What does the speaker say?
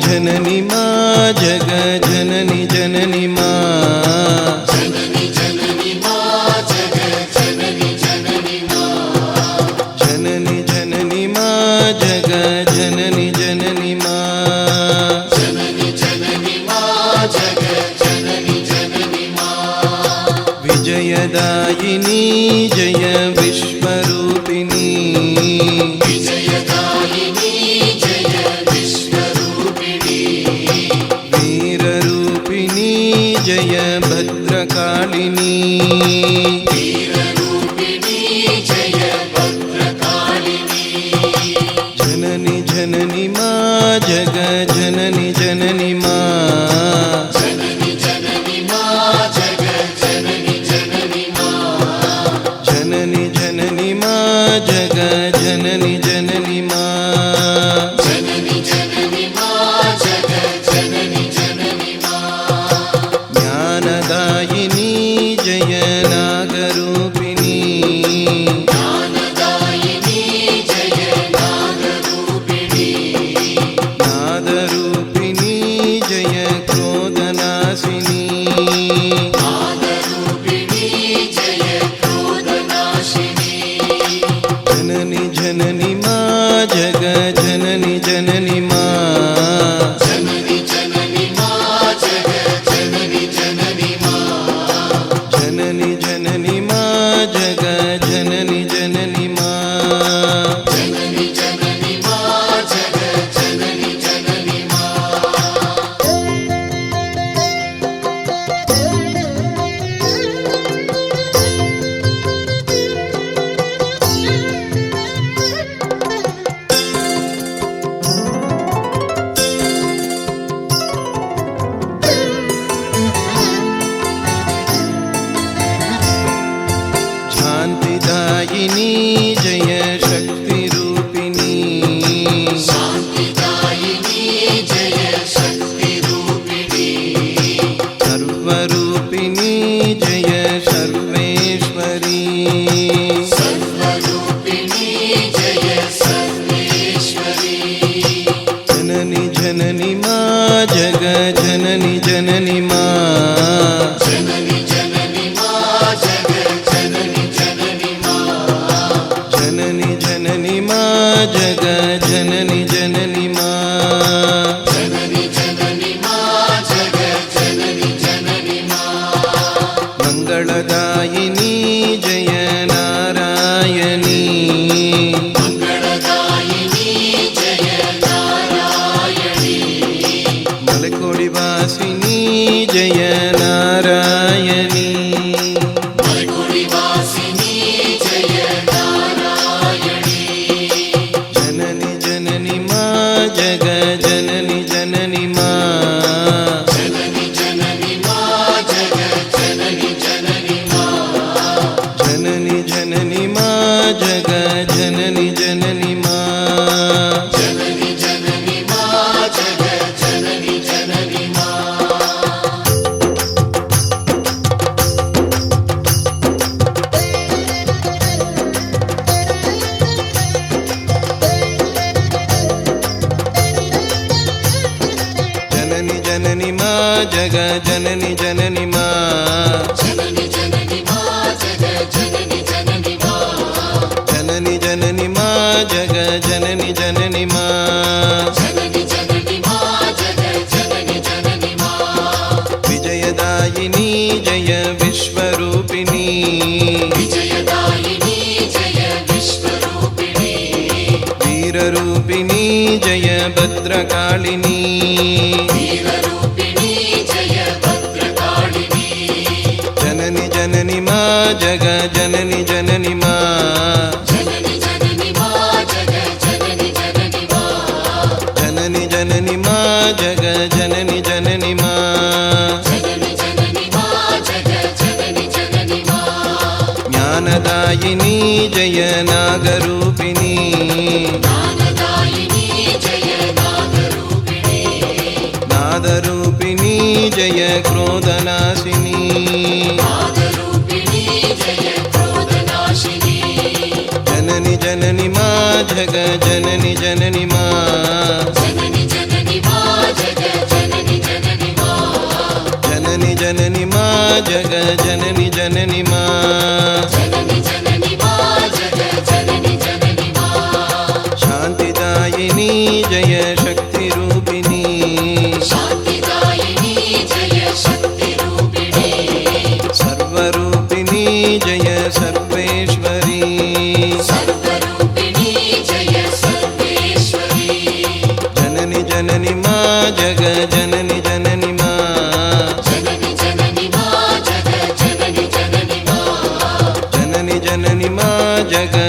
जननी मा जग जननी जननी मा जननी जननी मा जग जननी जननी मा जननी जननी मा जग जननी जननी मा जननी जननी मा जग जननी जननी मा विजयदायिनी जय विश्वरूपिणी विजयदायिनी जय विश्वरूपिणी वीररूपिणी जय भद्रकालिनी वीररूपिणी जय भद्रकालिनी जननी जननी मा जग जननी जननी मा जननी जननी मा जग जननी जननी मा जननी जननी मा जग जननी जननी मा जननी जननी मा जग जननी जननी मा ज्ञानदायिनी जय नागरूपिणी ज्ञानदायिनी जय नागरूपिणी नादरूपिणी जय क्रोधनाशिनी नागरूपिणी जय क्रोधनाशिनी जननी जननी मा जग जननी जननी मा जननी जननी मा जग जननी जननी मा जननी जननी मा जग जननी जननी मा जननी जननी मा जग जननी जननी मा शान्तिदायिनी जय शक्तिरूपिणी शान्तिदायिनी जय शक्तिरूपिणी सर्वरूपिणी जय सर्वेश्वरी सर्वरूपिणी जय सर्वेश्वरी जननी जननी मा जग जननी जननी मा जननी जननी मा जग जननी जननी मा जननी जननी मा जग जननी जननी मा जननी जननी मा जग जननी जननी मा मंगलदायिनी जय नारायणी मंगलदायिनी जय नारायणी मलकोडिवासिनी जय नारायणी मलकुडिवासिनी जय नारायणी जननी जननी मा जग जननी जननी मा जननी जननी मा जग जननी जननी मा जननी जननी मा जग जननी जननी मा जननी जननी मा जग जननी जननी मा जननी जननी मा जग जननी जननी मा जननी जननी मा जग जननी जननी मा जननी जननी मा जग जननी जननी मा जननी जननी मा जग जननी जननी मा विजयदायिनी जय विश्वरूपिणी विजयदायिनी जय विश्वरूपिणी वीररूपिणी जय भद्रकालिनी वीररूपिणी जय भद्रकालिनी जननी जननी मा जग जननी जननी मा जननी जननी मा जग जननी जननी मा जननी जननी मा जग जननी जननी मा जननी जननी मा जग जननी जननी मा ज्ञानदायिनी जय नागरूपिणी ज्ञानदायिनी जय नागरूपिणी नादरूपिणी जय क्रोधनाशिनी नागरूपिणी जय क्रोधनाशिनी जननी जननी मा जग जननी जननी मा जननी जननी मा जग सर्वेश्वरी सर्वरूपिणी जय सर्वेश्वरी जननि जननि मा जग जननि जननि मा जननि जननि मा जग जननि जननि मा जननि जननि मा जग